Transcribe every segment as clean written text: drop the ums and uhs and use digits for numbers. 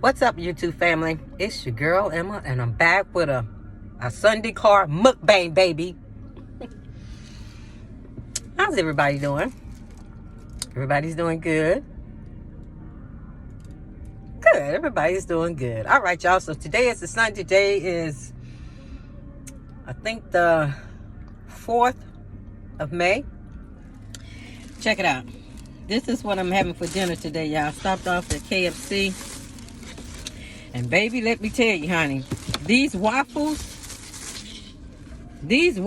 What's up, YouTube family? It's your girl Emma, and I'm back with a Sunday car mukbang, baby. How's everybody doing? Everybody's doing good. Good. Everybody's doing good. All right, y'all. So today is the Sunday. Today is, I think, the 4th of May. Check it out. This is what I'm having for dinner today, y'all. Stopped off at KFC. And baby, let me tell you, honey, these waffles, oops,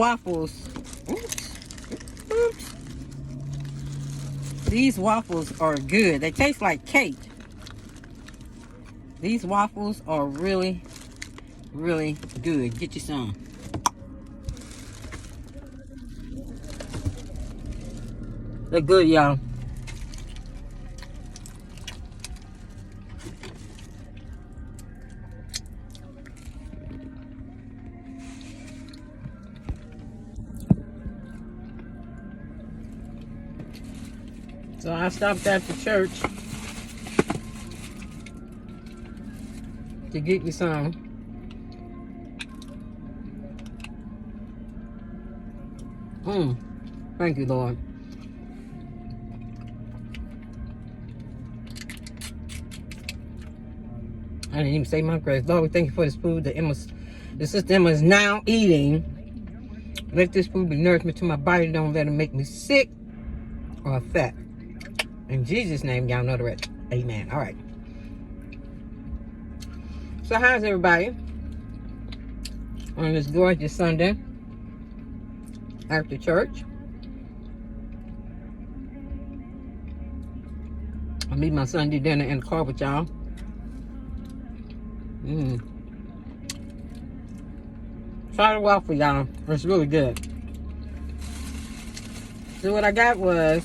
these waffles are good. They taste like cake. These waffles are really, really good. Get you some. They're good, y'all. So I stopped at the church to get me some. Thank you, Lord. I didn't even say my grace. Lord, we thank you for this food that the sister Emma is now eating. Let this food be nourishment to my body. Don't let it make me sick or fat. In Jesus' name, y'all know the rest. Amen. All right. So how's everybody on this gorgeous Sunday after church? I'll eat my Sunday dinner in the car with y'all. Try the waffle, y'all. It's really good. So what I got was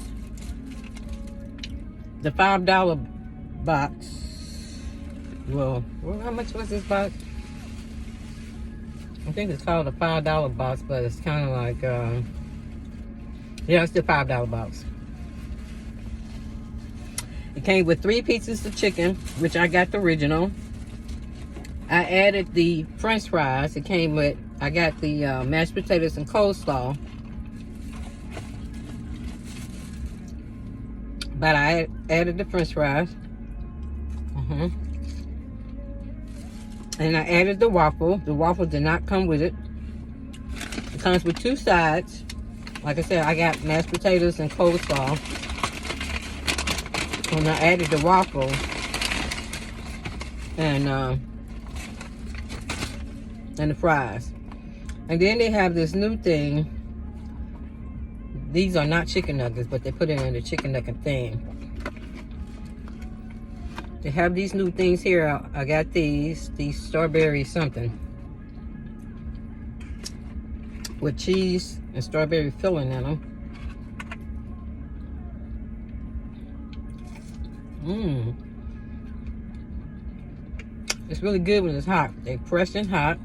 the $5 box. Well, how much was this box? I think it's called a $5 box, but it's kind of like, yeah, it's the $5 box. It came with 3 pieces of chicken, which I got the original. I added the French fries. It came with, I got the mashed potatoes and coleslaw. But I added the French fries. And I added the waffle. The waffle did not come with it. It comes with 2 sides. Like I said, I got mashed potatoes and coleslaw. And I added the waffle. And the fries. And then they have this new thing. These are not chicken nuggets, but they put it in the chicken nugget thing. They have these new things here. I got these strawberry something with cheese and strawberry filling in them. It's really good when it's hot. They're fresh and hot.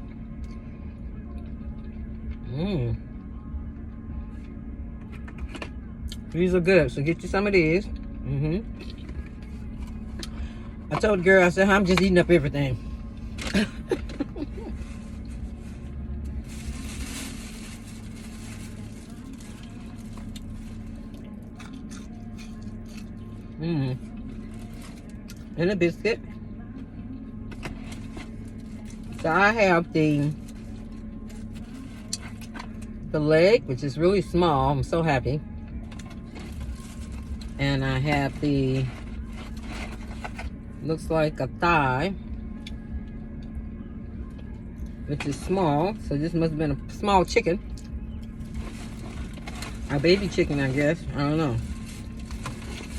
These are good, so get you some of these. I told the girl, I said, I'm just eating up everything. And a biscuit. So I have the leg, which is really small. I'm so happy. And I have the, looks like a thigh, which is small. So this must have been a small chicken. A baby chicken, I guess. I don't know.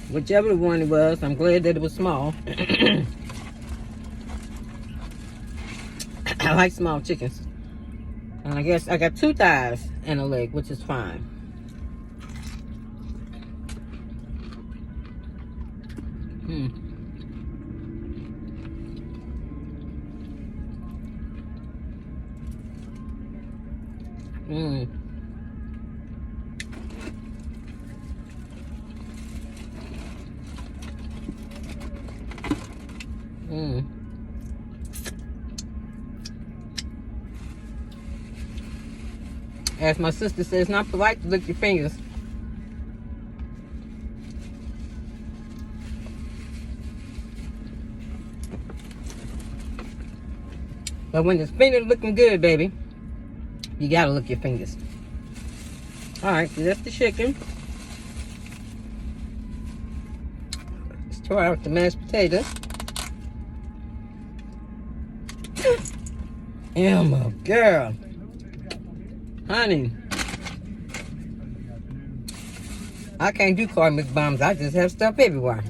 Whichever one it was, I'm glad that it was small. I like small chickens. And I guess I got 2 thighs and a leg, which is fine. As my sister says, it's not polite to lick your fingers. But when the finger's looking good, baby, you gotta lick your fingers. Alright, so that's the chicken. Let's try out the mashed potatoes. Emma, girl. Honey. I can't do corn McBombs. I just have stuff everywhere.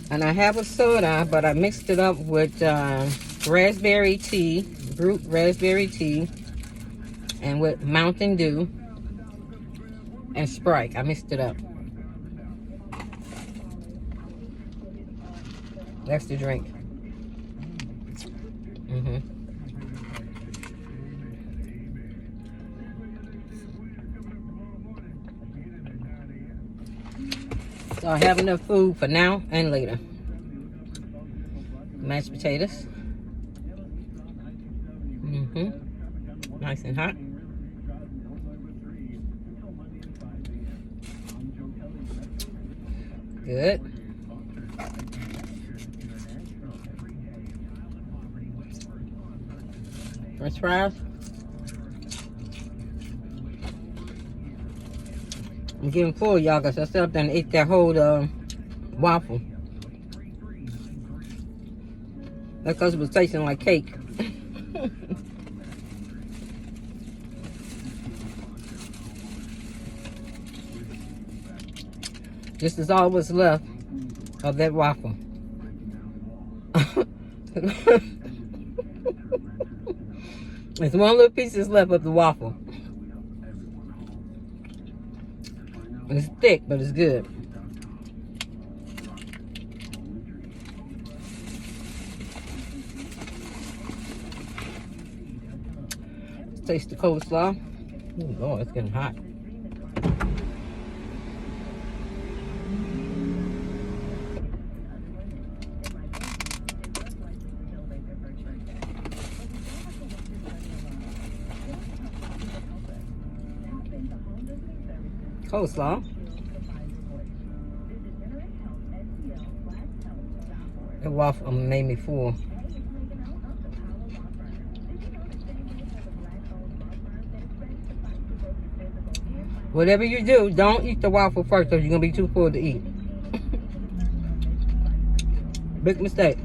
And I have a soda, but I mixed it up with raspberry tea, brute raspberry tea, and with Mountain Dew and Sprite. I mixed it up. That's the drink. So I have enough food for now and later. Mashed potatoes. Nice and hot. Good. French fries. I'm getting full, y'all, because I sat up there and ate that whole waffle. That's because it was tasting like cake. This is all what's left of that waffle. There's one little piece that's left of the waffle. It's thick, but it's good. Let's taste the coleslaw. Oh Lord, it's getting hot. Coleslaw. The waffle made me full. Whatever you do, don't eat the waffle first, or you're gonna be too full to eat. Big mistake,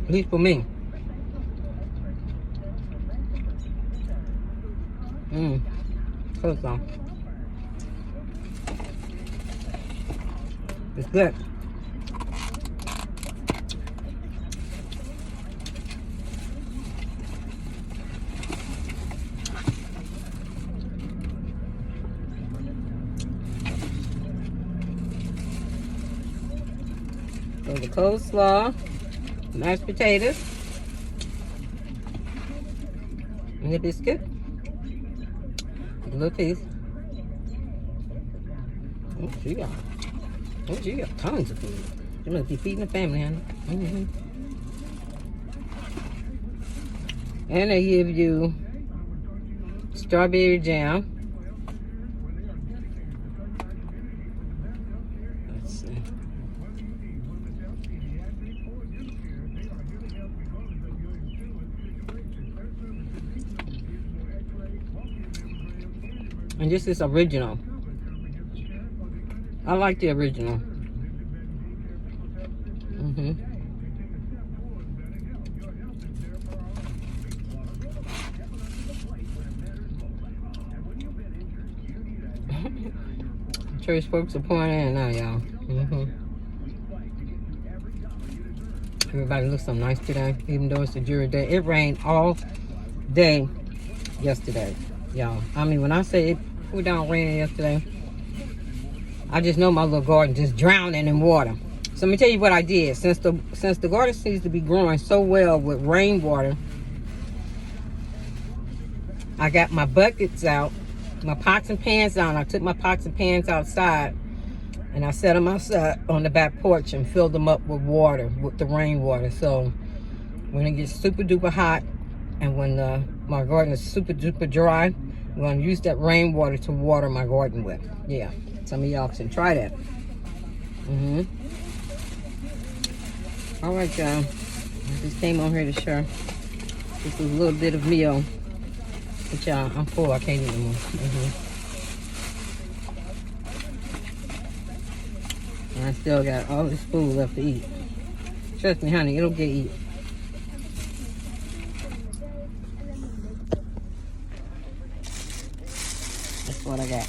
at least for me. Coleslaw. It's good. So the coleslaw, mashed potatoes, and the biscuit. A little piece. Oh, she got tons of food. You must be feeding the family, honey. And they give you strawberry jam. Let's see. And this is original. I like the original. Church folks are pouring in now, y'all. Everybody looks so nice today, even though it's a jury day. It rained all day yesterday, y'all. I mean, when I say it poured down raining yesterday, I just know my little garden just drowning in water. So let me tell you what I did. Since the garden seems to be growing so well with rainwater, I got my buckets out, my pots and pans out. I took my pots and pans outside and I set them outside on the back porch and filled them up with water, with the rainwater. So When it gets super duper hot and when my garden is super duper dry, I'm going to use that rainwater to water my garden with. Yeah, some of y'all can try that. All right, y'all. I just came on here to share just a little bit of meal. But y'all, I'm full. I can't eat anymore. And I still got all this food left to eat. Trust me, honey, it'll get eaten. That's what I got.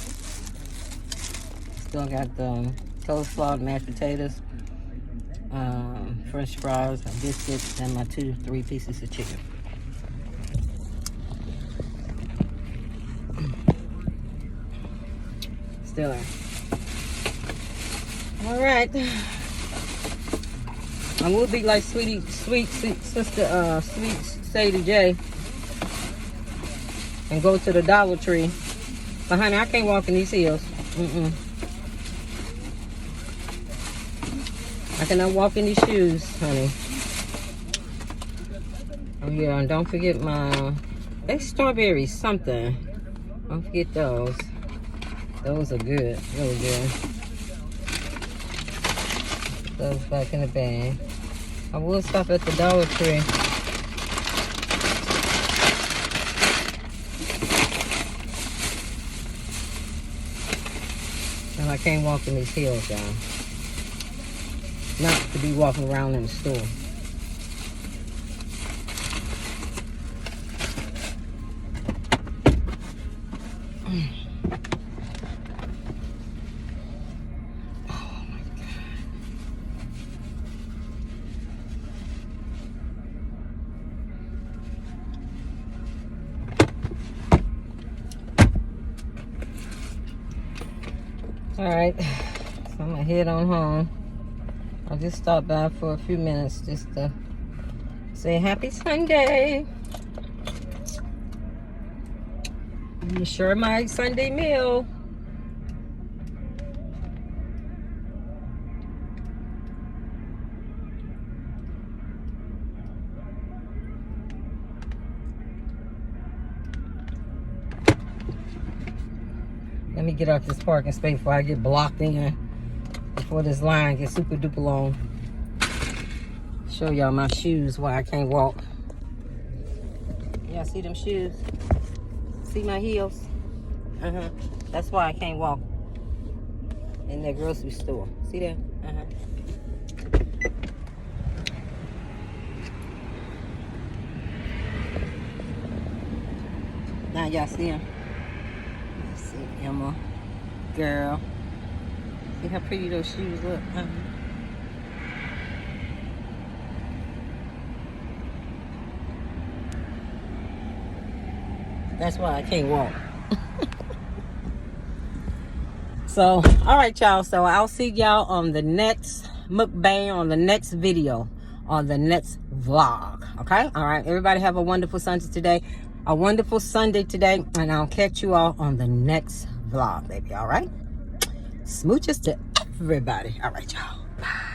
Still got the coleslaw, mashed potatoes, French fries, biscuits, and my 2-3 pieces of chicken. Still there. All right. I will be like sweet sister, sweet Sadie J, and go to the Dollar Tree. But honey, I can't walk in these heels. I cannot walk in these shoes, honey. Oh yeah, and don't forget my, they strawberries something. Don't forget those. Those are good, really good. Put those back in the bag. I will stop at the Dollar Tree. And I can't walk in these heels, y'all. Not to be walking around in the store. All right, so I'm gonna head on home. I'll just stop by for a few minutes just to say happy Sunday. I'm gonna share my Sunday meal. Let me get out this parking space before I get blocked in. Before this line gets super duper long. Show y'all my shoes, why I can't walk. Y'all see them shoes? See my heels? That's why I can't walk in that grocery store. See that? Now y'all see them? See Emma, girl. See how pretty those shoes look. That's why I can't walk. So, all right, y'all. So I'll see y'all on the next mukbang, on the next video, on the next vlog. Okay? All right. Everybody have a wonderful Sunday today. A wonderful Sunday today. And I'll catch you all on the next vlog, baby. All right? Smooches to everybody. All right, y'all. Bye.